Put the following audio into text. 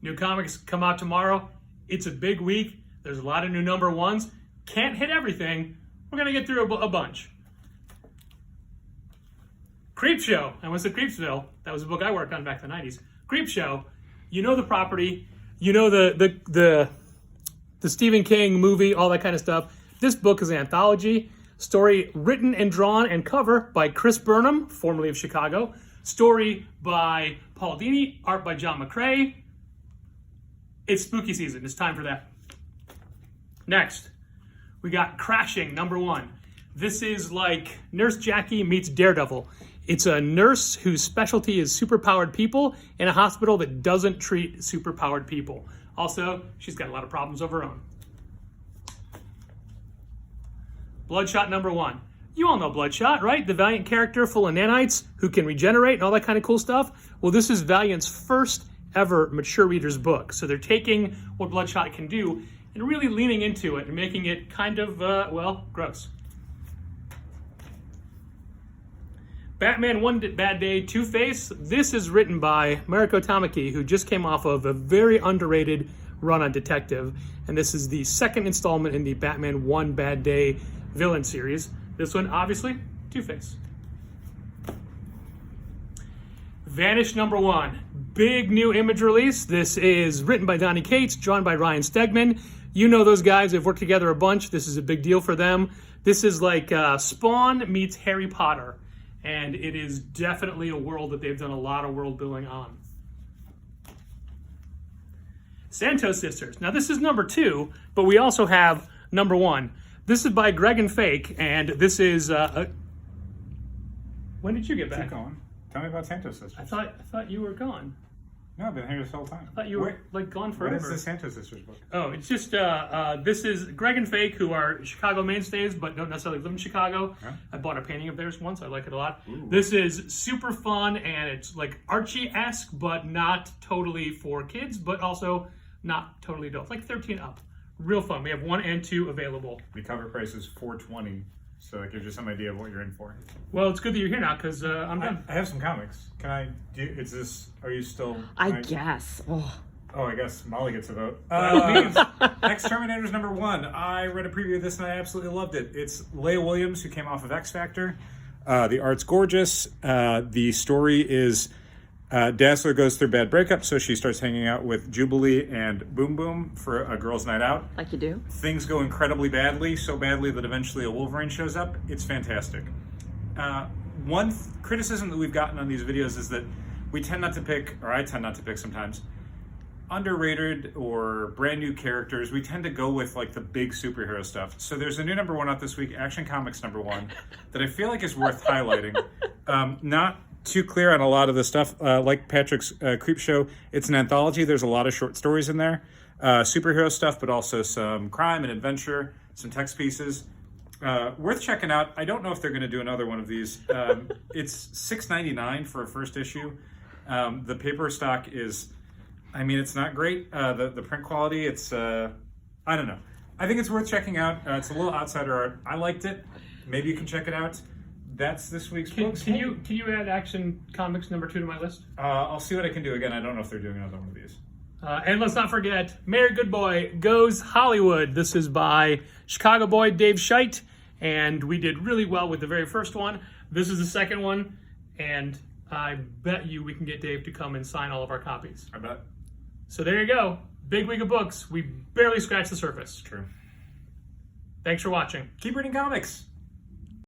New comics come out tomorrow. It's a big week. There's a lot of new number ones. Can't hit everything. We're going to get through a bunch. CREEPSSHOW. I went to Creepsville. That was a book I worked on back in the 90s. CREEPSSHOW. You know the property. You know the Stephen King movie, all that kind of stuff. This book is an anthology. Story written and drawn and cover by Chris Burnham, formerly of Chicago. Story by Paul Dini. Art by John McCrae. It's spooky season. It's time for that. Next, we got Crashing, number 1. This is like Nurse Jackie meets Daredevil. It's a nurse whose specialty is superpowered people in a hospital that doesn't treat superpowered people. Also, she's got a lot of problems of her own. Bloodshot number 1. You all know Bloodshot, right? The Valiant character full of nanites who can regenerate and all that kind of cool stuff. Well, this is Valiant's first ever mature reader's book. So they're taking what Bloodshot can do and really leaning into it and making it kind of, well, gross. Batman One Bad Day, Two-Face. This is written by Mariko Tamaki, who just came off of a very underrated run on Detective. And this is the second installment in the Batman One Bad Day villain series. This one, obviously, Two-Face. VANISH number 1. Big new image release. This is written by Donny Cates, drawn by Ryan Stegman. You know those guys. They've worked together a bunch. This is a big deal for them. This is like Spawn meets Harry Potter. And it is definitely a world that they've done a lot of world building on. Santos Sisters. Now this is number 2, but we also have number 1. This is by Greg and Fake, and this is... When did you get back? Keep going. Tell me about Santos Sisters. I thought you were gone. No, I've been here this whole time. I thought you were like gone forever. What is the Santos Sisters book? Oh, it's just this is Greg and Fake, who are Chicago mainstays but don't necessarily live in Chicago. Huh? I bought a painting of theirs once. I like it a lot. Ooh. This is super fun and it's like Archie-esque, but not totally for kids, but also not totally adult. Like 13 up. Real fun. We have 1 and 2 available. The cover price is $4.20, so it gives you some idea of what you're in for. Well, it's good that you're here now because I'm done. I have some comics. Can I do? Is this? Are you still? I guess. Oh, I guess Molly gets a vote. X Terminators number 1. I read a preview of this and I absolutely loved it. It's Leah Williams, who came off of X Factor. The art's gorgeous. The story is Dazzler goes through bad breakup, so she starts hanging out with Jubilee and Boom Boom for a girls' night out. like you do. Things go incredibly badly, so badly that eventually a Wolverine shows up. It's fantastic. One criticism that we've gotten on these videos is that we tend not to pick, or I tend not to pick sometimes, underrated or brand new characters. We tend to go with like the big superhero stuff. So there's a new number 1 out this week, Action Comics number 1, that I feel like is worth highlighting. Not too clear on a lot of the stuff. Like Patrick's CREEPSSHOW, it's an anthology. There's a lot of short stories in there. Superhero stuff, but also some crime and adventure, some text pieces. Worth checking out. I don't know if they're going to do another one of these. It's $6.99 for a first issue. The paper stock is, I mean, it's not great. The print quality, it's, I don't know. I think it's worth checking out. It's a little outsider art. I liked it. Maybe you can check it out. That's this week's books. Can you add Action Comics number 2 to my list? I'll see what I can do. Again, I don't know if they're doing another one of these. And let's not forget, Mary Goodboy Goes Hollywood. This is by Chicago boy Dave Scheidt, and we did really well with the very first one. This is the second one, and I bet you we can get Dave to come and sign all of our copies. I bet. So there you go. Big week of books. We barely scratched the surface. True. Thanks for watching. Keep reading comics.